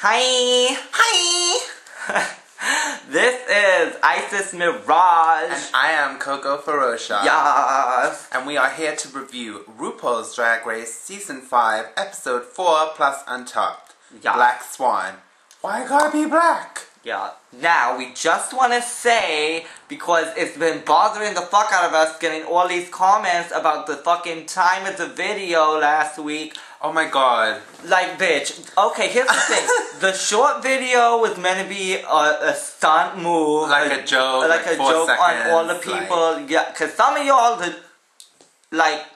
Hi! This is Isis Mirage. And I am Coco Ferocha. Yes! And we are here to review RuPaul's Drag Race Season 5, Episode 4 plus Untucked. Yes. Black Swan. Why gotta be black? Yeah. Now, we just want to say, because it's been bothering the fuck out of us getting all these comments about the fucking time of the video last week. Oh my god. Like, bitch. Okay, here's the thing. The short video was meant to be a stunt move. Like a joke. Like a 4 joke seconds, on all the people. Yeah, because some of y'all,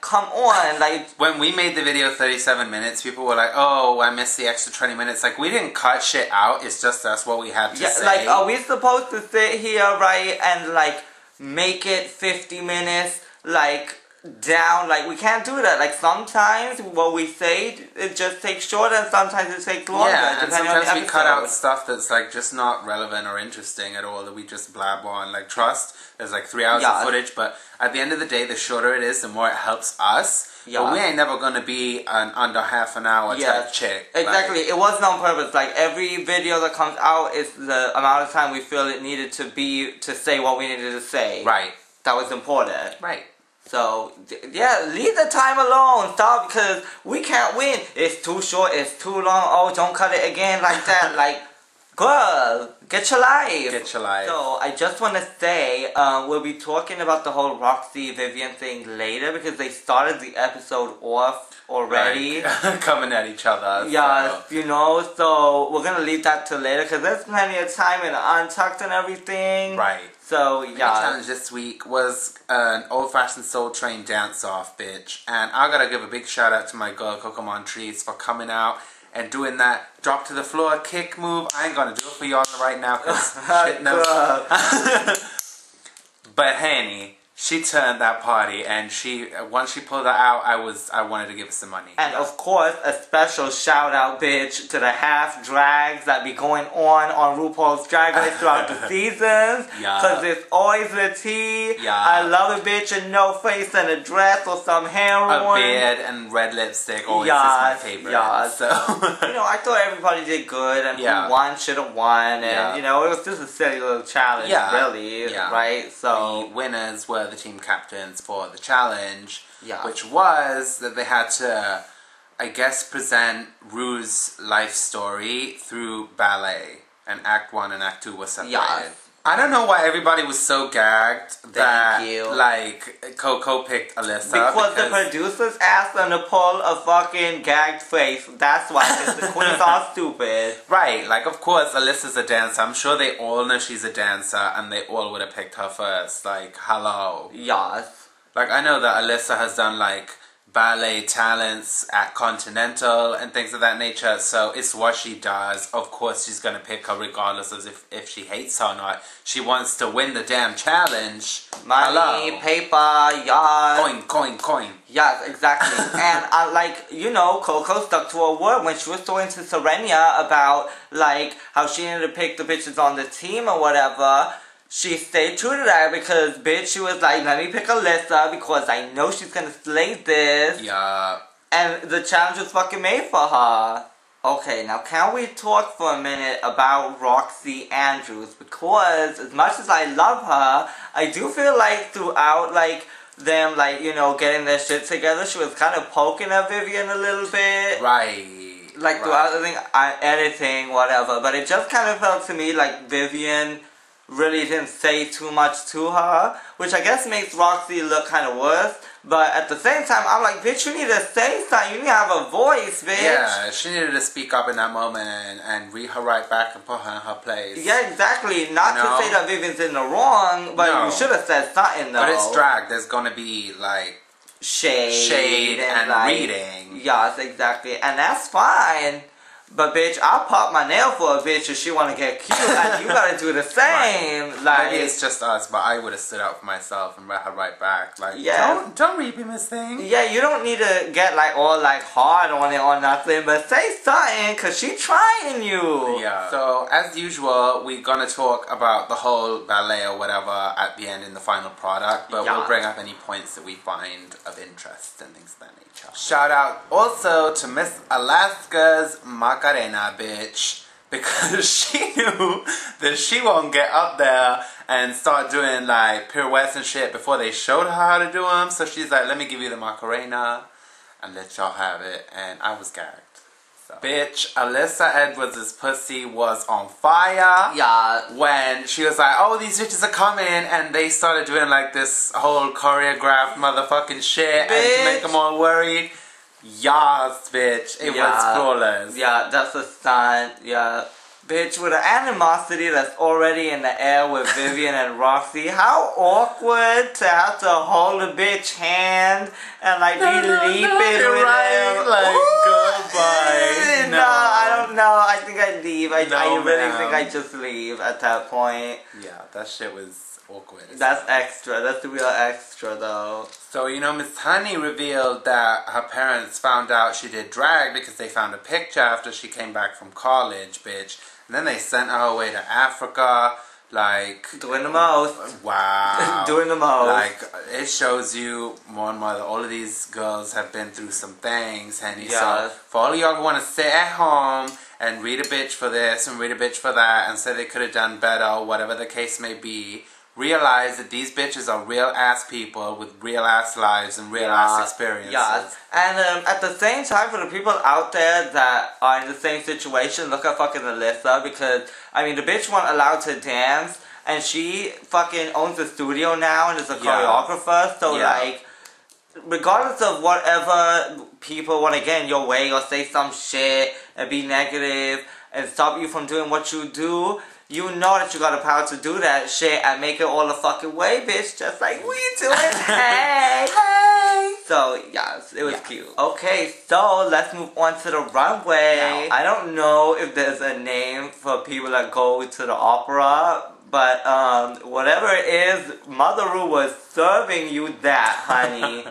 come on. Like, when we made the video 37 minutes, people were like, oh, I missed the extra 20 minutes. Like, we didn't cut shit out. It's just that's what we had to say. Like, are we supposed to sit here, right, and, like, make it 50 minutes, like, down? Like, we can't do that. Like, sometimes what we say, it just takes shorter, and sometimes it takes longer. Yeah, and sometimes on the we cut out episode. stuff that's, like, just not relevant or interesting at all, that we just blab on. Like, trust, there's, like, 3 hours of footage, but at the end of the day, the shorter it is, the more it helps us. Yeah. But we ain't never gonna be an under half an hour type chick. Exactly. Like, it wasn't on purpose. Like, every video that comes out is the amount of time we feel it needed to be to say what we needed to say. Right. That was important. Right. So, yeah, leave the time alone. Stop, because we can't win. It's too short, it's too long. Oh, don't cut it again like that. Like, girl, get your life. Get your life. So, I just want to say, we'll be talking about the whole Roxy Vivian thing later, because they started the episode off already. Like, coming at each other. Yeah, so. You know, so we're going to leave that till later, because there's plenty of time in Untucked and everything. Right. So, The yeah. challenge this week was an old-fashioned Soul Train dance-off, bitch. And I gotta give a big shout-out to my girl, Coco Montrese, for coming out and doing that drop to the floor kick move. I ain't gonna do it for y'all right now, because shit knows. But, honey, she turned that party, and once she pulled that out, I wanted to give her some money. And of course, a special shout out, bitch, to the half drags that be going on RuPaul's Drag Race throughout the seasons. Yeah. Cause it's always the tea. Yeah. I love a bitch in no face and a dress or some hair on. A beard and red lipstick always is my favorite. Yeah. So you know, I thought everybody did good, and who won should have won, and you know, it was just a silly little challenge, really, right? So the winners were the team captains for the challenge, which was that they had to, I guess, present Ru's life story through ballet, and Act 1 and Act 2 were separated. I don't know why everybody was so gagged that, like, Coco picked Alyssa. Because the producers asked them to pull a fucking gagged face. That's why, because the queens are stupid. Right, like, of course, Alyssa's a dancer. I'm sure they all know she's a dancer, and they all would have picked her first. Like, hello. Yes. Like, I know that Alyssa has done, like, ballet talents at Continental and things of that nature, so it's what she does. Of course she's gonna pick her regardless of if she hates her or not. She wants to win the damn challenge. Money, paper, yes. Coin. Yes, exactly. And, like, you know, Coco stuck to her word when she was talking to Serenia about, like, how she needed to pick the bitches on the team or whatever. She stayed true to that because, bitch, she was like, let me pick Alyssa because I know she's gonna slay this. Yeah. And the challenge was fucking made for her. Okay, now can we talk for a minute about Roxy Andrews? Because as much as I love her, I do feel like throughout, like, them, like, you know, getting their shit together, she was kind of poking at Vivian a little bit. Right. Like, throughout the thing, editing, whatever. But it just kind of felt to me like Vivian really didn't say too much to her, which I guess makes Roxy look kind of worse. But at the same time, I'm like, bitch, you need to say something. You need to have a voice, bitch. Yeah, she needed to speak up in that moment and read her right back and put her in her place. Yeah, exactly. Not to say that Vivian's in the wrong, but you should have said something, though. But it's drag. There's gonna be, like, shade and like, reading. Yes, exactly. And that's fine. But bitch, I'll pop my nail for a bitch if she wanna get cute, and you gotta do the same. Right. Like, maybe it's just us, but I would have stood up for myself and read her right back. Like, don't read me, Miss Thing. Yeah, you don't need to get like all like hard on it or nothing, but say something, cause she trying you. Yeah. So as usual, we're gonna talk about the whole ballet or whatever at the end in the final product, but we'll bring up any points that we find of interest and things of that nature. Shout out also to Miss Alaska's Macarena, bitch. because she knew that she won't get up there and start doing like pirouettes and shit before they showed her how to do them. So she's like, let me give you the Macarena and let y'all have it. And I was gagged. So. Bitch, Alyssa Edwards' pussy was on fire. Yeah. When she was like, oh, these bitches are coming. And they started doing like this whole choreographed motherfucking shit. Bitch. And to make them all worried. Yas, bitch. It was flawless. Yeah, that's a stunt. Yeah. Bitch, with the animosity that's already in the air with Vivian and Roxy, how awkward to have to hold a bitch hand and like be leaping with them. Like, goodbye. No, I don't know. I think I'd leave. I really think I'd just leave at that point. Yeah, that shit was awkward. That's extra. That's the real extra, though. So, you know, Miss Honey revealed that her parents found out she did drag because they found a picture after she came back from college, bitch. And then they sent her away to Africa, like... Doing the most. Wow. Doing the most. Like, it shows you more and more that all of these girls have been through some things, honey. Yeah. So, for all of y'all who want to sit at home and read a bitch for this and read a bitch for that and say they could have done better, whatever the case may be, realize that these bitches are real-ass people with real-ass lives and real-ass experiences. Yeah, and at the same time, for the people out there that are in the same situation, look at fucking Alyssa, because, I mean, the bitch wasn't allowed to dance, and she fucking owns a studio now and is a choreographer, so, like, regardless of whatever people want to get in your way or say some shit and be negative and stop you from doing what you do, you know that you got the power to do that shit and make it all the fucking way, bitch. Just like we doing. Hey. Hey. So, yes, it was cute. Okay, so let's move on to the runway. Now, I don't know if there's a name for people that go to the opera, but whatever it is, Mother Ru was serving you that, honey.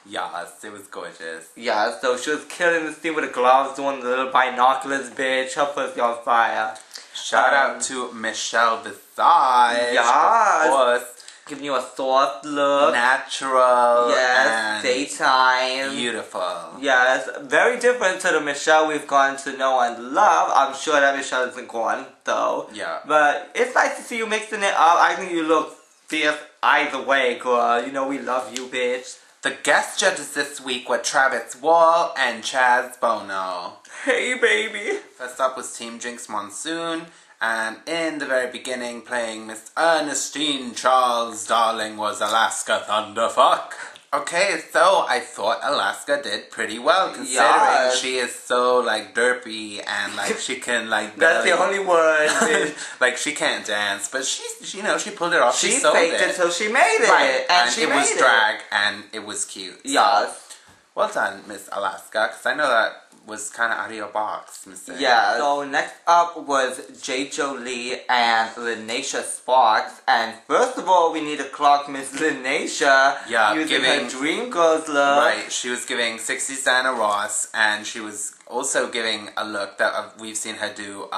Yes, it was gorgeous. Yeah, so she was killing the scene with the gloves, doing the little binoculars, bitch. Her pussy on fire. Shout out to Michelle Visage. Yes. Of course. Giving you a soft look. Natural. Yes. Daytime. Beautiful. Yes. Very different to the Michelle we've gone to know and love. I'm sure that Michelle isn't gone, though. Yeah. But it's nice to see you mixing it up. I think you look fierce either way, girl. You know we love you, bitch. The guest judges this week were Travis Wall and Chaz Bono. Hey, baby. First up was Team Jinx Monsoon, and in the very beginning, playing Miss Ernestine Charles Darling was Alaska Thunderfuck. Okay, so I thought Alaska did pretty well, considering she is so, like, derpy and, like, she can, like, That's the only word, bitch. Like, she can't dance, but she, you know, she pulled it off. She faked it till she made it. Right, and she it made was drag, and it was cute. Yes. So, well done, Miss Alaska, because I know that was kind of out of your box, Miss. Yeah, so next up was J. Jolie and Linacia Sparks. And first of all, we need to clock Miss Linacia using her Dreamgirls look. Right, she was giving 60s Diana Ross, and she was also giving a look that we've seen her do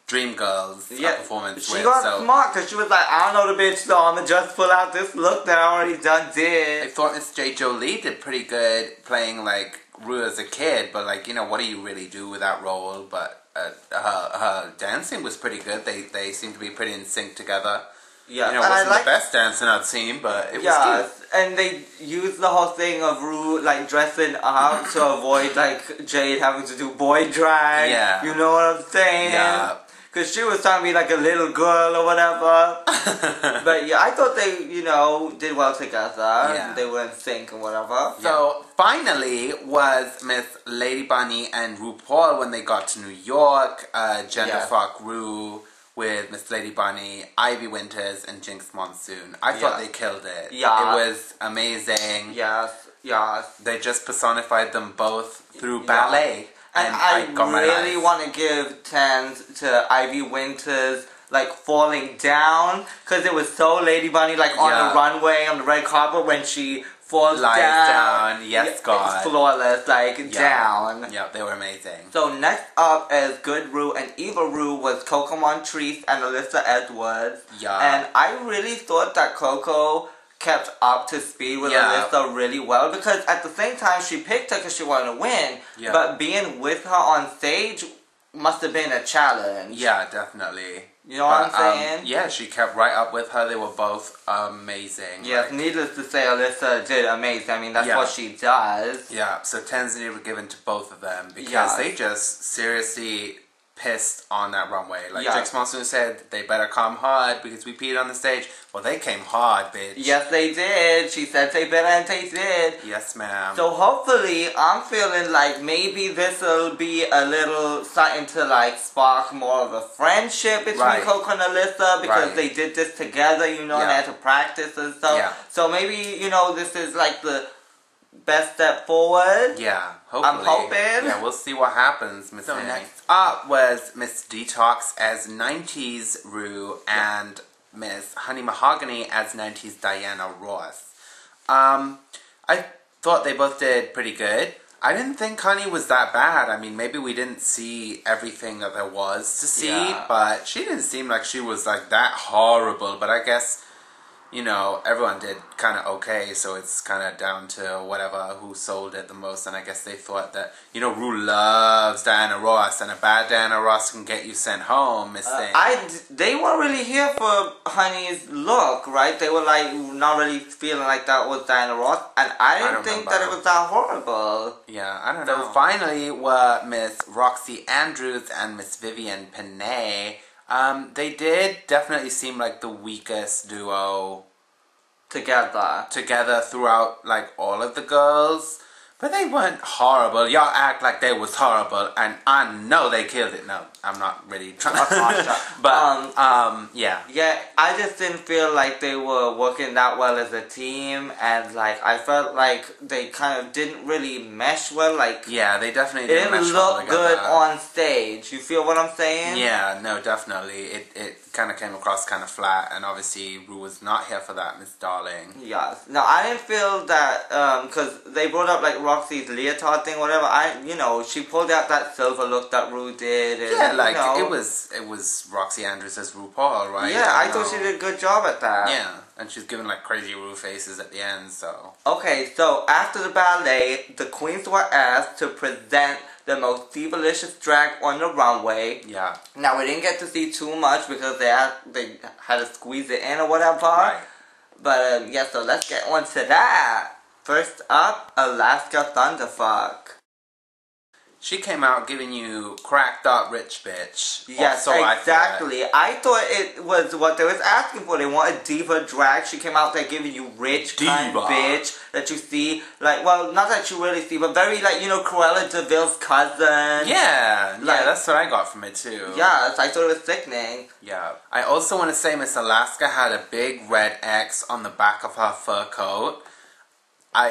Dreamgirls performance with. She got smart because she was like, I don't know the bitch, so I'm going to just pull out this look that I already did. I thought Miss J. Jolie did pretty good playing, like, Ru as a kid, but, like, you know, what do you really do with that role? But her dancing was pretty good. They seemed to be pretty in sync together. Yeah, you know, it wasn't the best dancing I've seen, but it was cute. And they used the whole thing of Ru, like, dressing up to avoid, like, Jade having to do boy drag. Yeah. You know what I'm saying? Yeah. Because she was trying to be like a little girl or whatever. But yeah, I thought they, you know, did well together. Yeah. They were in sync and whatever. Yeah. So, finally was Miss Lady Bunny and RuPaul when they got to New York. Genderfuck Ru with Miss Lady Bunny, Ivy Winters, and Jinx Monsoon. I thought they killed it. Yeah. It was amazing. Yes, yes. They just personified them both through ballet. And I really want to give tens to Ivy Winters, like, falling down, because it was so Lady Bunny, like, on the runway, on the red carpet, when she falls down. Yes, God. It's flawless, like, down. Yeah, they were amazing. So, next up as Good Ru and Evil Ru was Coco Montrese and Alyssa Edwards. Yeah. And I really thought that Coco kept up to speed with Alyssa really well, because at the same time she picked her because she wanted to win, but being with her on stage must have been a challenge. Yeah, definitely. You know what I'm saying? Yeah, she kept right up with her. They were both amazing. Yes, needless to say, Alyssa did amazing. I mean, that's what she does. Yeah, so 10s were given to both of them because they just seriously pissed on that runway. Like Jinx Monsoon said, they better come hard because we peed on the stage. Well, they came hard, bitch. Yes, they did. She said they better, and they did. Yes, ma'am. So hopefully, I'm feeling like maybe this will be a little something to like spark more of a friendship between Coco and Alyssa because they did this together, you know, and they had to practice and stuff. Yeah. So maybe, you know, this is like the best step forward. Yeah, hopefully. I'm hoping. Yeah, we'll see what happens, Miss Annie. Next up was Miss Detox as 90s Rue and Miss Honey Mahogany as 90s Diana Ross. I thought they both did pretty good. I didn't think Honey was that bad. I mean, maybe we didn't see everything that there was to see, but she didn't seem like she was like that horrible. But I guess, you know, everyone did kind of okay, so it's kind of down to whatever, who sold it the most, and I guess they thought that, you know, Rue loves Diana Ross, and a bad Diana Ross can get you sent home, Miss Thing. They weren't really here for Honey's look, right? They were, like, not really feeling like that was Diana Ross, and I didn't think that it was that horrible. Yeah, I don't know. So finally were Miss Roxy Andrews and Miss Vivian Panay. They did definitely seem like the weakest duo together throughout like all of the girls, but they weren't horrible. Y'all act like they was horrible, and I know they killed it. No, I'm not really trying to but yeah, I just didn't feel like they were working that well as a team, and like I felt like they kind of didn't really mesh well. Like they definitely didn't mesh well together. It didn't look good on stage. You feel what I'm saying? Yeah, no, definitely. It kind of came across kind of flat, and obviously Rue was not here for that, Miss Darling. Yes. Now I didn't feel that because they brought up like Roxy's leotard thing, whatever. You know, she pulled out that silver look that Rue did. And, yeah, like it was Roxy Andrews as RuPaul, right? Yeah, I thought she did a good job at that. Yeah, and she's giving like crazy Rue faces at the end. So okay, so after the ballet, the queens were asked to present the most divalicious drag on the runway. Yeah. Now we didn't get to see too much because they had to squeeze it in or whatever. Right. But yeah, so let's get on to that. First up, Alaska Thunderfuck. She came out giving you cracked up rich bitch. Yes, so exactly. I thought it was what they was asking for. They wanted diva drag. She came out there giving you rich kind bitch that you see. Like, well, not that you really see, but very like, you know, Cruella de Vil's cousin. Yeah, like, that's what I got from it too. Yes, I thought it was sickening. Yeah. I also want to say Miss Alaska had a big red X on the back of her fur coat.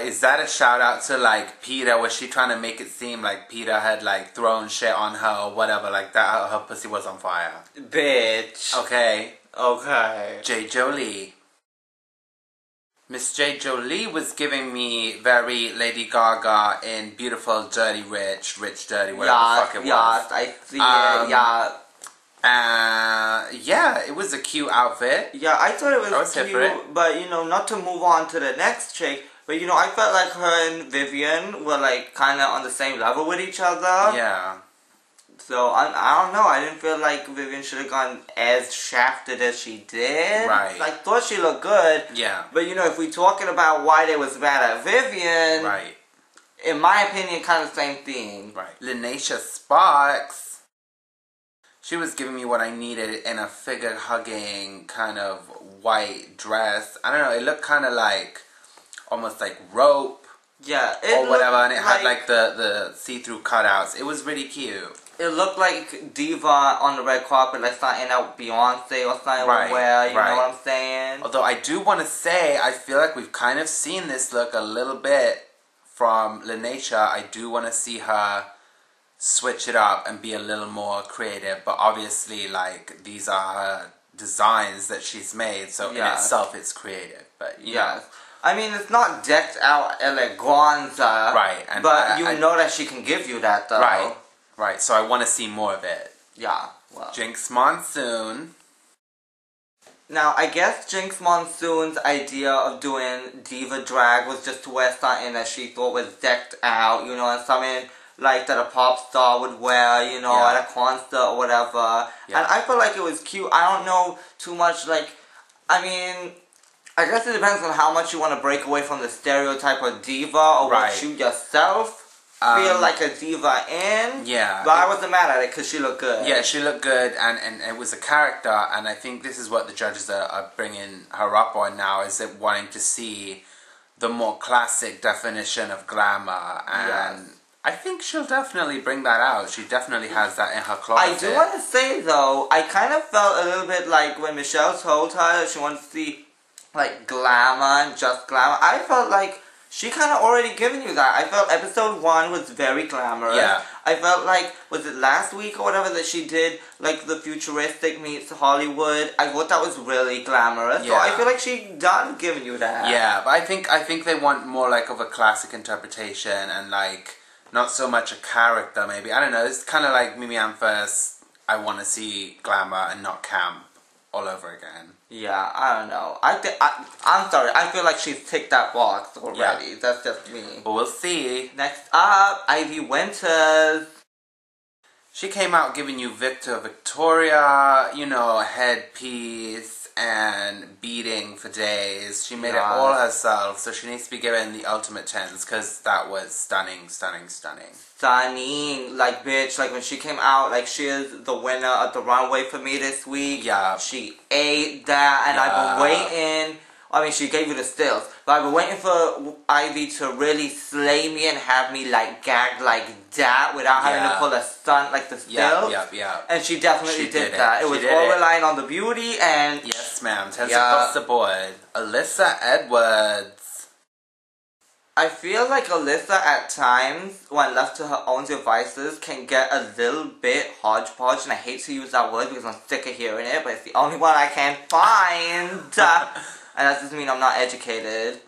Is that a shout out to like Peter? Was she trying to make it seem like Peter had like thrown shit on her or whatever like that? Her pussy was on fire. Bitch. Okay. Okay. J. Jolie. Miss J. Jolie was giving me very Lady Gaga in Beautiful, Dirty, Rich, Dirty, whatever the fuck it was. Yes, I see it, yeah, it was a cute outfit. Yeah, I thought it was cute, but you know, not to move on to the next chick. But, you know, I felt like her and Vivian were, like, kind of on the same level with each other. Yeah. So, I don't know. I didn't feel like Vivian should have gone as shafted as she did. Right. Like, thought she looked good. Yeah. But, you know, if we're talking about why they was mad at Vivian. Right. In my opinion, kind of the same thing. Right. Linacia Sparks. She was giving me what I needed in a figure-hugging kind of white dress. I don't know. It looked kind of like almost like rope, or whatever, and it had like the see-through cutouts. It was really cute. It looked like Diva on the red carpet, like something that Beyonce or something would wear. You know what I'm saying? Although I do want to say, I feel like we've kind of seen this look a little bit from Linacia. I do want to see her switch it up and be a little more creative. But obviously, like these are her designs that she's made, so in itself, it's creative. But you know. I mean, it's not decked out eleganza. Right. And but you know that she can give you that, though. Right. Right. So I want to see more of it. Yeah. Well. Jinx Monsoon. Now, I guess Jinx Monsoon's idea of doing diva drag was just to wear something that she thought was decked out, you know, and something like that a pop star would wear, you know, at a concert or whatever. Yeah. And I felt like it was cute. I don't know too much, like, I mean, I guess it depends on how much you want to break away from the stereotype of diva or what you yourself feel like a diva in. Yeah. But I wasn't mad at it because she looked good. Yeah, she looked good and it was a character, and I think this is what the judges are bringing her up on now, is that wanting to see the more classic definition of glamour, and I think she'll definitely bring that out. She definitely has that in her closet. I do want to say though, I kind of felt a little bit like when Michelle told her that she wanted to see like glamour and just glamour, I felt like she kind of already given you that. I felt episode 1 was very glamorous. Yeah. I felt like, was it last week or whatever that she did, like the futuristic meets Hollywood? I thought that was really glamorous. Yeah. So I feel like she done giving you that. Yeah, but I think they want more like of a classic interpretation and like not so much a character maybe. I don't know. It's kind of like Mimi Ampha's I want to see glamour and not camp all over again. Yeah, I don't know. I'm sorry. I feel like she's ticked that box already. Yeah. That's just me. But we'll see. Next up, Ivy Winters. She came out giving you Victoria, you know, headpiece and beating for days. She made it all herself, so she needs to be given the ultimate 10s because that was stunning, stunning, stunning. Stunning. Like, bitch, like when she came out, like she is the winner of the runway for me this week. Yeah. She ate that, and I've been waiting. I mean, she gave you the stills, but I've been waiting for Ivy to really slay me and have me like gagged like that without having to pull a stunt like the stills. Yeah. And she definitely did that. It was all relying on the beauty and... Yes, ma'am. 10s across the board. Alyssa Edwards. I feel like Alyssa at times, when left to her own devices, can get a little bit hodgepodge, and I hate to use that word because I'm sick of hearing it, but it's the only one I can find. And that doesn't mean I'm not educated.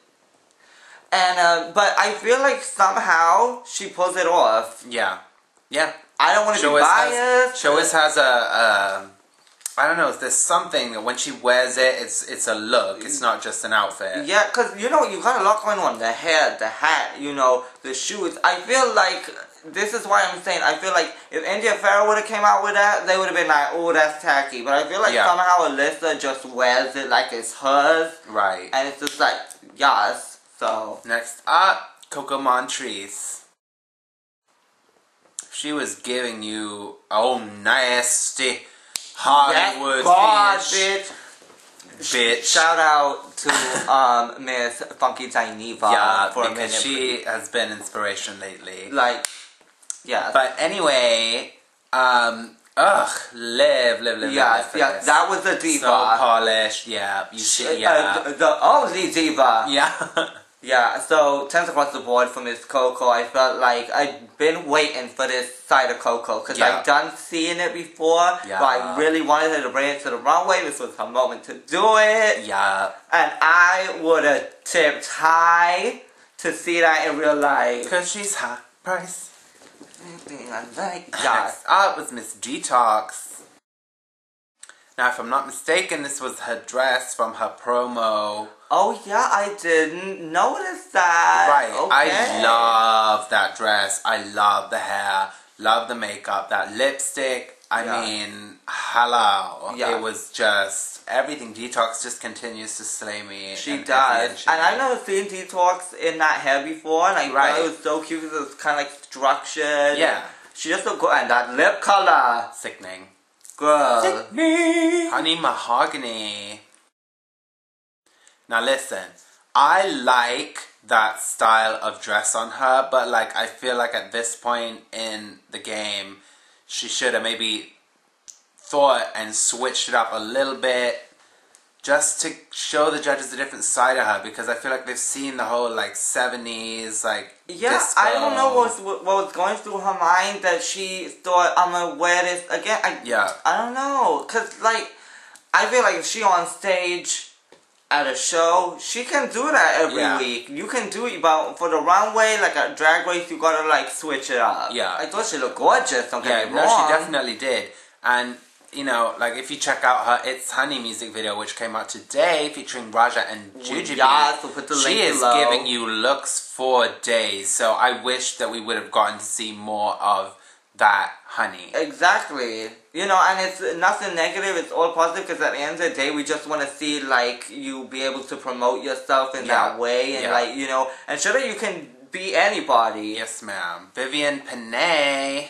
And, but I feel like somehow she pulls it off. Yeah. Yeah. I don't want to be biased. She always has a I don't know, there's something that when she wears it, it's a look. It's not just an outfit. Yeah, because, you know, you got a lot going on. The hair, the hat, you know, the shoes. I feel like, this is why I'm saying, I feel like if India Farrow would have came out with that, they would have been like, oh, that's tacky. But I feel like somehow Alyssa just wears it like it's hers. Right. And it's just like, yes. So. Next up, Coco Montrese. She was giving you, nasty Hollywood bitch. Shout out to Miss Funky Dineva for a minute. She has been inspiration lately. Like, yeah. But anyway, Liv. Yeah, that was the diva. So polished, the only diva. Yeah. Yeah, so 10s across the board for Miss Coco. I felt like I'd been waiting for this side of Coco because I'd done seeing it before, but I really wanted her to bring it to the runway. This was her moment to do it. Yeah. And I would have tipped high to see that in real life. Because she's high price. Next up was Miss Detox. Now, if I'm not mistaken, this was her dress from her promo. Oh, yeah, I didn't notice that. Right. Okay. I love that dress. I love the hair. Love the makeup. That lipstick. I mean, hello. Yeah. It was just... Everything. Detox just continues to slay me. She does. And I've never seen Detox in that hair before. And I thought it was so cute because it was kind of like structured. Yeah. She just looked good. And that lip color. Sickening. Girl. Sickening. Honey Mahogany. Now listen, I like that style of dress on her, but like I feel like at this point in the game, she should have maybe thought and switched it up a little bit just to show the judges a different side of her, because I feel like they've seen the whole like 70s like disco. I don't know what was going through her mind that she thought I'm gonna wear this again. I don't know, cause like I feel like if she on stage at a show, she can do that every week. You can do it, but for the runway, like a drag race, you gotta like switch it up. Yeah. I thought she looked gorgeous, don't get me wrong. No, she definitely did. And you know, like if you check out her It's Honey music video, which came out today, featuring Raja and Jujubee, yeah, so put the link she is below. giving you looks for days. So I wish that we would have gotten to see more of that honey. Exactly. You know, and it's nothing negative, it's all positive, because at the end of the day, we just want to see, like, you be able to promote yourself in that way, and, like, you know, and show that you can be anybody. Yes, ma'am. Vivienne Panay.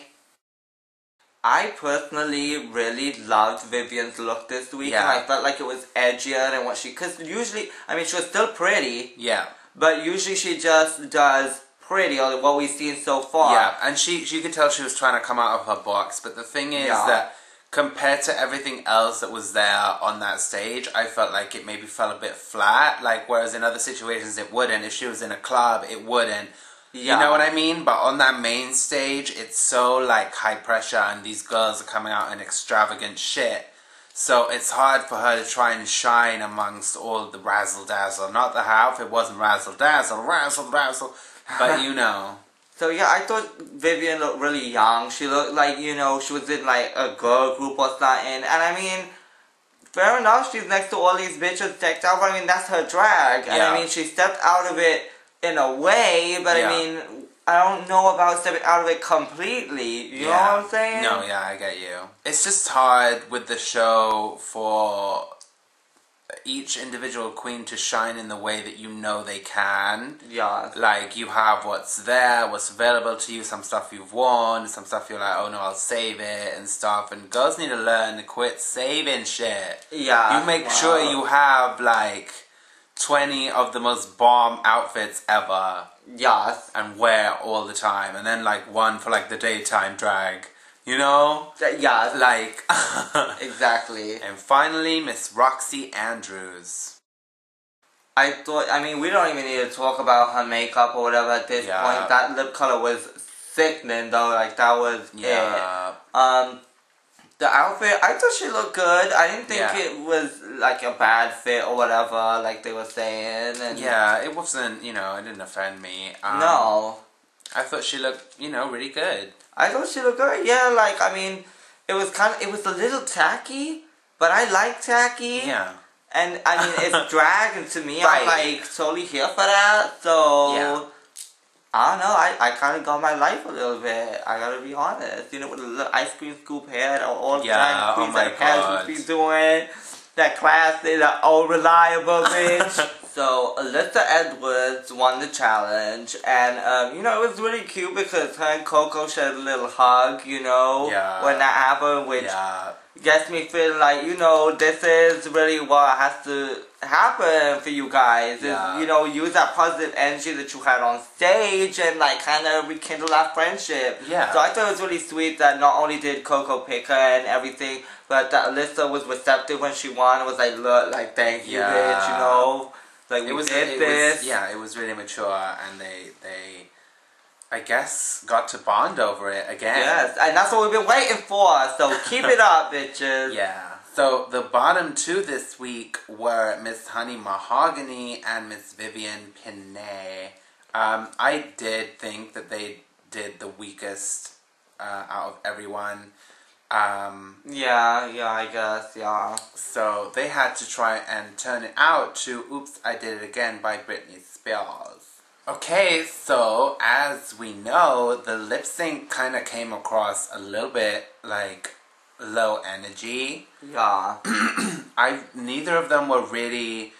I personally really loved Vivienne's look this week, and I felt like it was edgier than what she, because usually, I mean, she was still pretty. Yeah. But usually she just does pretty, or what we've seen so far. Yeah, and she could tell she was trying to come out of her box, but the thing is that compared to everything else that was there on that stage, I felt like it maybe fell a bit flat, like, whereas in other situations it wouldn't. If she was in a club, it wouldn't. Yeah. You know what I mean? But on that main stage, it's so, like, high pressure, and these girls are coming out in extravagant shit. So it's hard for her to try and shine amongst all the razzle-dazzle. Not the half, it wasn't razzle-dazzle, razzle-dazzle, but you know. So yeah, I thought Vivienne looked really young. She looked like, you know, she was in like a girl group or something. And I mean, fair enough, she's next to all these bitches decked out, but I mean, that's her drag. And I mean, she stepped out of it in a way, but I mean, I don't know about stepping out of it completely. You know what I'm saying? No, yeah, I get you. It's just hard with the show for each individual queen to shine in the way that you know they can. Yeah. Like, you have what's there, what's available to you, some stuff you've worn, some stuff you're like, oh no, I'll save it and stuff. And girls need to learn to quit saving shit. Yeah. You make sure you have, like, 20 of the most bomb outfits ever. Yes. And wear all the time. And then, like, one for, like, the daytime drag. You know? Yeah. Like. Exactly. And finally, Miss Roxy Andrews. I mean, we don't even need to talk about her makeup or whatever at this point. That lip color was sickening, though. Like, that was it. The outfit, I thought she looked good. I didn't think it was, like, a bad fit or whatever, like they were saying. And yeah, it wasn't, you know, it didn't offend me. No. I thought she looked, you know, really good. I thought she looked good. Yeah, like, I mean, it was a little tacky, but I like tacky. Yeah. And, I mean, it's drag, and to me, I'm, like, totally here for that. So, I don't know, I kind of got my life a little bit. I gotta be honest. You know, with the little ice cream scoop hair, all the drag queens that has be doing. That classic, that old reliable bitch. So, Alyssa Edwards won the challenge, and, you know, it was really cute because her and Coco shared a little hug, you know, when that happened, which gets me feeling like, you know, this is really what has to happen for you guys, is, you know, use that positive energy that you had on stage and, like, kind of rekindle that friendship. Yeah. So I thought it was really sweet that not only did Coco pick her and everything, but that Alyssa was receptive when she won. It was like, look, like, thank you, bitch, you know? Like, it was really mature, and they, I guess, got to bond over it again. Yes, and that's what we've been waiting for, so keep it up, bitches. Yeah. So, the bottom two this week were Miss Honey Mahogany and Miss Vivienne Panay. I did think that they did the weakest out of everyone. I guess. So they had to try and turn it out to Oops, I Did It Again by Britney Spears. Okay, so as we know, the lip sync kind of came across a little bit like low energy. Yeah. Neither of them were really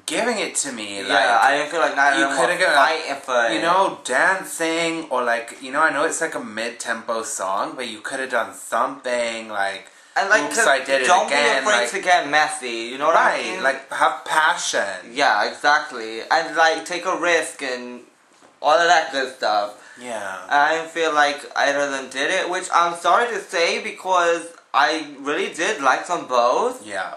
giving it to me. Yeah, like, I didn't feel like neither of them were fighting for it. You know, dancing, or like, you know, I know it's like a mid-tempo song, but you could have done something like, and like, Oops, I Did It don't Again. Don't be afraid to get messy, you know what I mean? Like, have passion. Yeah, exactly. And like, take a risk and all of that good stuff. Yeah. And I didn't feel like either of them did it, which I'm sorry to say because I really did like them both. Yeah.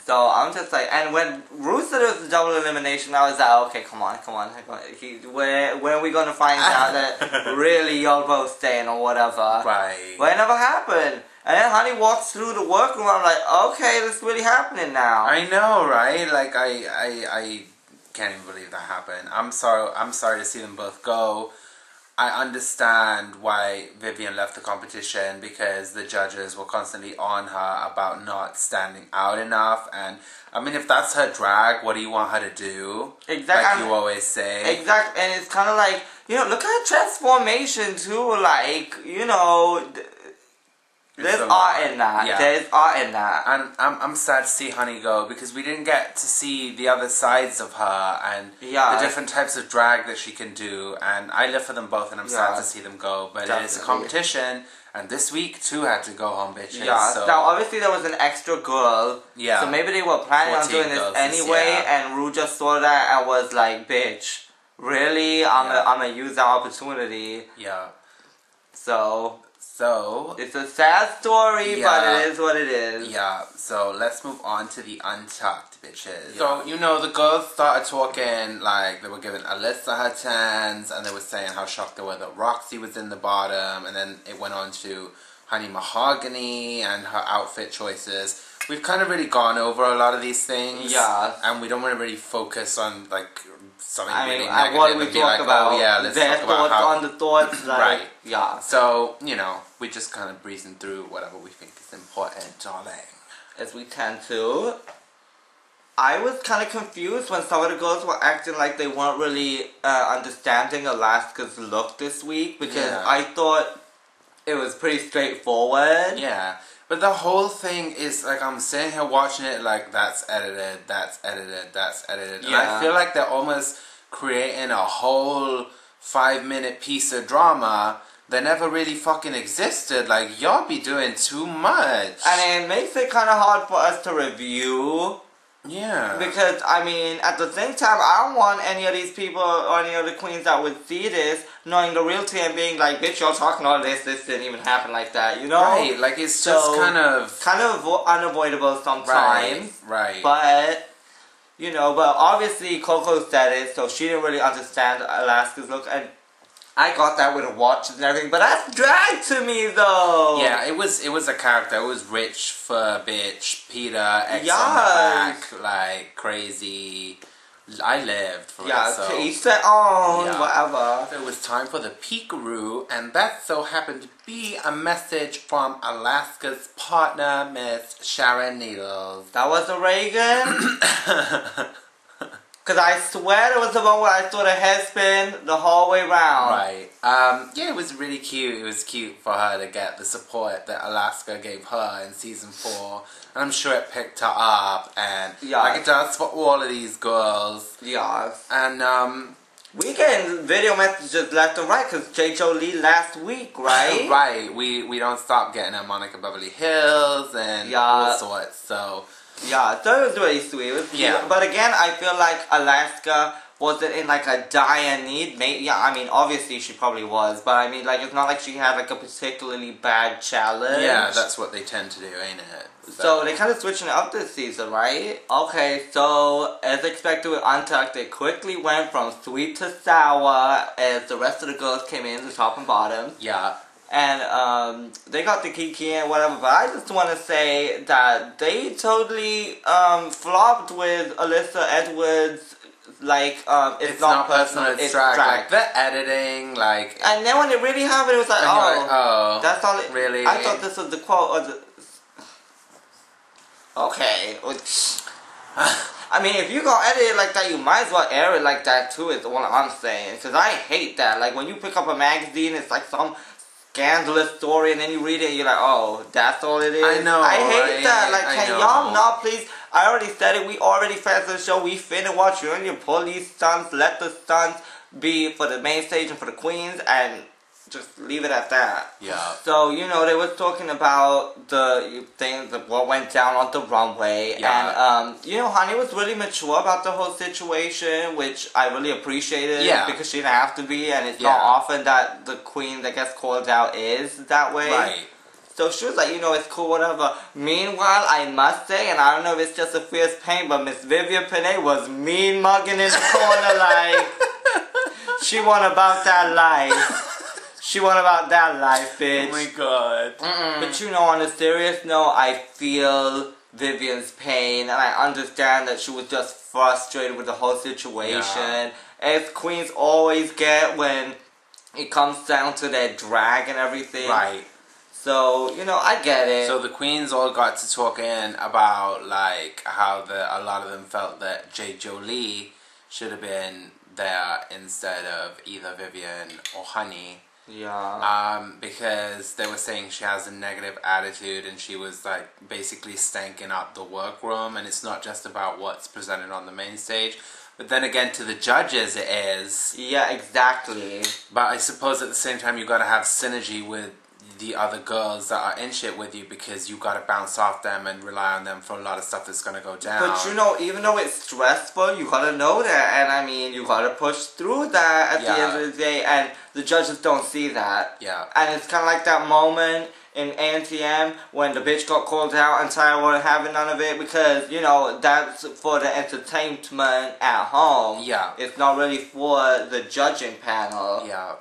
So I'm just like, and when Ru said it was a double elimination, I was like, okay, come on. When are we gonna find out that really y'all both staying or whatever? Right. But it never happened. And then Honey walks through the workroom. I'm like, okay, this is really happening now. I know, right? Like, I can't even believe that happened. I'm sorry to see them both go. I understand why Vivian left the competition, because the judges were constantly on her about not standing out enough. And I mean, if that's her drag, what do you want her to do? Exactly. Like you always say. Exactly. And it's kind of like, you know, look at her transformation too. Like, you know, there's art in that. Yeah. There's art in that. And I'm sad to see Honey go, because we didn't get to see the other sides of her and the different types of drag that she can do. And I live for them both, and I'm sad to see them go. But it's a competition, and this week two had to go home, bitches. Yeah. So. Now obviously there was an extra girl. Yeah. So maybe they were planning on doing this anyway, and Ru just saw that and was like, "Bitch, really? I'm gonna use that opportunity." Yeah. So, it's a sad story, but it is what it is. Yeah, so let's move on to the Untucked, bitches. Yeah. So, you know, the girls started talking, like, they were giving Alyssa her tens, and they were saying how shocked they were that Roxy was in the bottom, and then it went on to Honey Mahogany and her outfit choices. We've kind of really gone over a lot of these things. Yeah. And we don't want to really focus on, like, something really negative. What we talk about, let's talk about how... on the thoughts, like, right. Yeah. So, you know, we just kind of breezing through whatever we think is important, darling. As we tend to. I was kind of confused when some of the girls were acting like they weren't really understanding Alaska's look this week, because I thought it was pretty straightforward. Yeah. But the whole thing is, like, I'm sitting here watching it like, that's edited, that's edited, that's edited. And I feel like they're almost creating a whole 5-minute piece of drama that never really fucking existed. Like, y'all be doing too much. And it makes it kind of hard for us to review. Yeah. Because, I mean, at the same time, I don't want any of these people or any of the queens that would see this knowing the real tea and being like, bitch, y'all talking all this didn't even happen like that, you know? Right, like, it's just kind of unavoidable sometimes. Right. But, you know, but obviously Coco said it, so she didn't really understand Alaska's look, and I got that with the watches and everything, but that's drag to me, though. Yeah, it was a character. It was rich for bitch, Peter, X on the back, like, crazy. I lived for it, so... to each their own, whatever. So it was time for the peekaroo, and that so happened to be a message from Alaska's partner, Miss Sharon Needles. That was a Reagan? Because I swear there was the one where I saw the head spin the whole way round. Right. Yeah, it was really cute. It was cute for her to get the support that Alaska gave her in season 4. And I'm sure it picked her up. And like it does for all of these girls. Yes. And, we getting video messages left and right because J. Jolie last week, right? Right. We don't stop getting her Monica Beverly Hills and all sorts, so... Yeah, so it was really sweet. It was cute. Yeah. But again, I feel like Alaska wasn't in like a dire need. I mean, obviously she probably was, but I mean, like, it's not like she had like a particularly bad challenge. Yeah, that's what they tend to do, ain't it? So they kind of switching it up this season, right? Okay, so as expected with Untucked, it quickly went from sweet to sour as the rest of the girls came in, the top and bottom. Yeah. And they got the Kiki and whatever, but I just want to say that they totally flopped with Alyssa Edwards. Like, it's not personal, it's drag. Like, the editing, like... And then when it really happened, it was like, oh, that's all it... Really? I thought this was the quote, or the... Okay. I mean, if you gonna edit it like that, you might as well air it like that, too, is what I'm saying. Because I hate that. Like, when you pick up a magazine, it's like some... scandalous story, and then you read it and you're like, oh, that's all it is. I know. I hate that. Like, can y'all not please? I already said it. We already fans of the show. We finna watch you and your police stunts. Let the stunts be for the main stage and for the queens, and just leave it at that. Yeah. So, you know, they was talking about the things of what went down on the runway. Yeah. And, you know, Honey was really mature about the whole situation, which I really appreciated. Yeah. Because she didn't have to be, and it's not often that the queen that gets called out is that way. Right. So she was like, you know, it's cool, whatever. Meanwhile, I must say, and I don't know if it's just a fierce pain, but Miss Vivian Panay was mean mugging in the corner like, she won about that life. She won about that life, bitch. Oh my god. But you know, on a serious note, I feel Vivian's pain, and I understand that she was just frustrated with the whole situation. As queens always get when it comes down to their drag and everything. Right. So, you know, I get it. So the queens all got to talking about, like, how a lot of them felt that Jade Jolie should have been there instead of either Vivian or Honey. Yeah. Because they were saying she has a negative attitude and she was, like, basically stanking up the workroom, and it's not just about what's presented on the main stage. But then again, to the judges it is. Yeah, exactly. But I suppose at the same time you gotta have synergy with the other girls that are in shit with you, because you gotta bounce off them and rely on them for a lot of stuff that's gonna go down. But you know, even though it's stressful, you gotta know that, and I mean, you gotta push through that at the end of the day, and the judges don't see that. Yeah. And it's kind of like that moment in ANTM when the bitch got called out and Tyra wasn't having none of it, because, you know, that's for the entertainment at home. Yeah. It's not really for the judging panel. Yeah.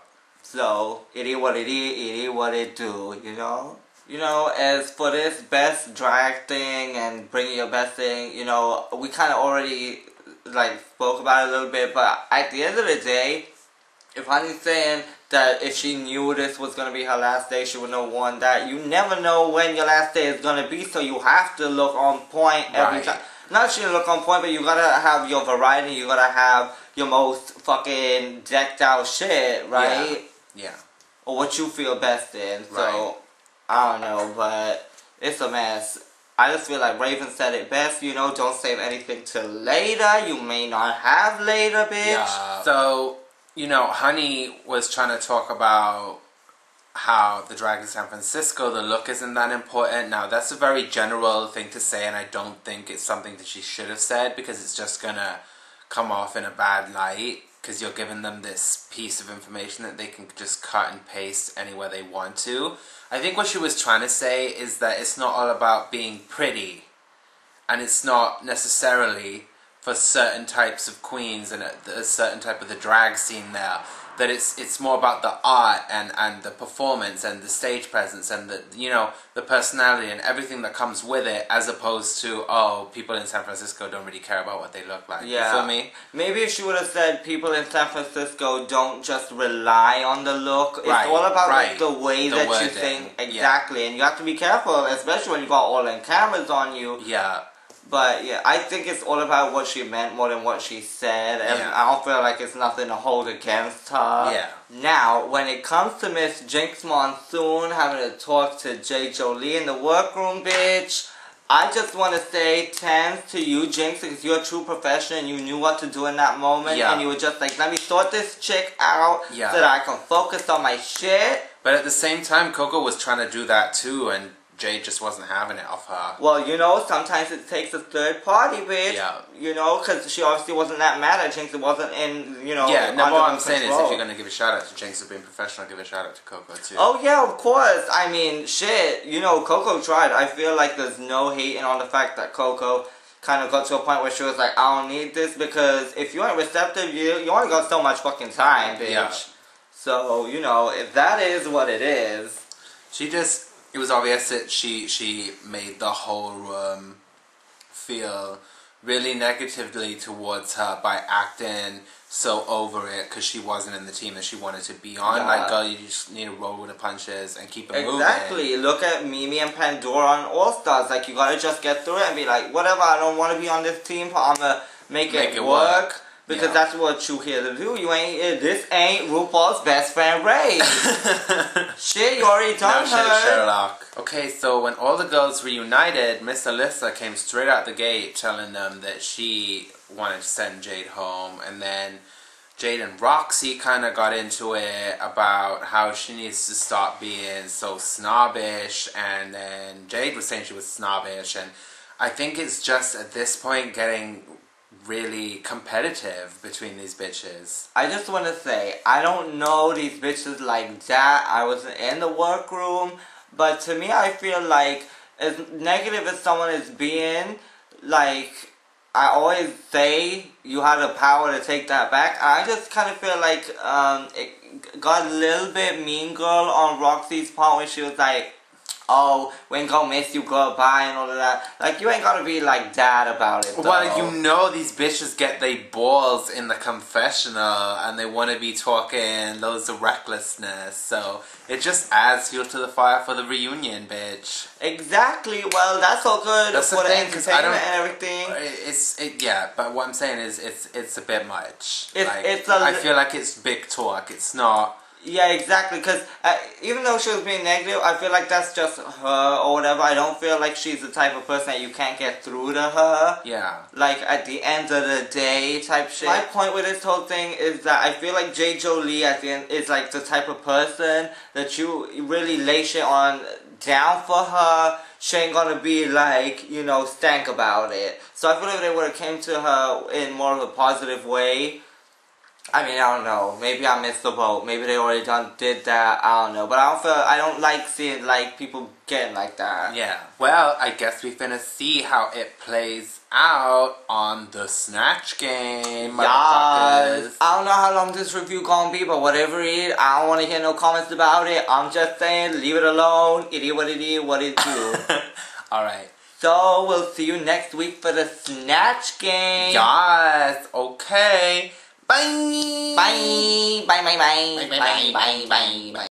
So, it is what it is what it do, you know? You know, as for this best drag thing and bringing your best thing, you know, we kind of already, like, spoke about it a little bit, but at the end of the day, if Honey's saying that if she knew this was going to be her last day, she would have won that. You never know when your last day is going to be, so you have to look on point every time. Not that you look on point, but you gotta have your variety, you gotta have your most fucking decked out shit, right? Yeah. Or what you feel best in. So, I don't know, but it's a mess. I just feel like Raven said it best, you know, don't save anything till later. You may not have later, bitch. Yeah. So, you know, Honey was trying to talk about how the drag in San Francisco, the look isn't that important. Now, that's a very general thing to say, and I don't think it's something that she should have said, because it's just gonna come off in a bad light, because you're giving them this piece of information that they can just cut and paste anywhere they want to. I think what she was trying to say is that it's not all about being pretty, and it's not necessarily for certain types of queens and a certain type of the drag scene there, that it's more about the art and the performance and the stage presence and the, you know, the personality and everything that comes with it, as opposed to, oh, people in San Francisco don't really care about what they look like. Yeah. You feel me? Maybe if she would have said people in San Francisco don't just rely on the look. It's Right, all about right. like the way The that wording. you think. Exactly. And you have to be careful, especially when you got all them cameras on you. Yeah. But yeah, I think it's all about what she meant more than what she said, and Yeah. I don't feel like it's nothing to hold against her. Yeah. Now, when it comes to Miss Jinx Monsoon having to talk to Jade Jolie in the workroom, bitch, I just want to say thanks to you, Jinx, because you're a true professional and you knew what to do in that moment, and you were just like, let me sort this chick out so that I can focus on my shit. But at the same time, Coco was trying to do that too, and Jade just wasn't having it off her. Well, you know, sometimes it takes a third party, bitch. Yeah. You know, because she obviously wasn't that mad at Jinx. It wasn't in, you know, Yeah, no, what I'm saying is, control. if you're going to give a shout out to Jinx for being professional, give a shout out to Coco too. Oh, yeah, of course. I mean, shit. You know, Coco tried. I feel like there's no hating on the fact that Coco kind of got to a point where she was like, I don't need this, because if you ain't receptive, you only got so much fucking time, bitch. Yeah. So, you know, if that is what it is. It was obvious that she made the whole room feel really negatively towards her by acting so over it, because she wasn't in the team that she wanted to be on. Like, girl, you just need to roll with the punches and keep it moving. Exactly. Look at Mimi and Pandora on All Stars. Like, you gotta just get through it and be like, whatever, I don't want to be on this team, but I'm gonna make it work. Because that's what you here to do. You ain't. This ain't RuPaul's best friend race. Shit, you already done her. Shit, Sherlock. Okay, so when all the girls reunited, Miss Alyssa came straight out the gate telling them that she wanted to send Jade home, and then Jade and Roxy kind of got into it about how she needs to stop being so snobbish, and then Jade was saying she was snobbish, and I think it's just at this point getting really competitive between these bitches. I just want to say, I don't know these bitches like that. I wasn't in the workroom, but to me, I feel like as negative as someone is being, like, I always say you have the power to take that back. I just kind of feel like it got a little bit mean girl on Roxy's part when she was like, oh, we ain't gonna miss you, goodbye, and all of that. Like, you ain't gotta be like that about it, though. Well, you know these bitches get their balls in the confessional, and they want to be talking loads of recklessness, so it just adds fuel to the fire for the reunion, bitch. Exactly. Well, that's all good that's for the thing, entertainment and everything. Yeah, but what I'm saying is, it's a bit much. I feel like it's big talk. It's not. Yeah, exactly, because even though she was being negative, I feel like that's just her or whatever. I don't feel like she's the type of person that you can't get through to her. Yeah. Like, at the end of the day type shit. My point with this whole thing is that I feel like J. Jolie at the end is like the type of person that you really lay shit on down for her. She ain't gonna be like, you know, stank about it. So I feel like if they would have came to her in more of a positive way, I mean, I don't know. Maybe I missed the boat. Maybe they already did that. I don't know. But I don't like seeing, like, people getting like that. Yeah. Well, I guess we're gonna see how it plays out on the Snatch Game. Yes. I don't know how long this review gonna be, but whatever it is, I don't want to hear no comments about it. I'm just saying, leave it alone. It is what it is, what it do. Alright. So, we'll see you next week for the Snatch Game. Yes. Okay. Bye. Bye. Bye, bye, bye. Bye, bye, bye, bye, bye.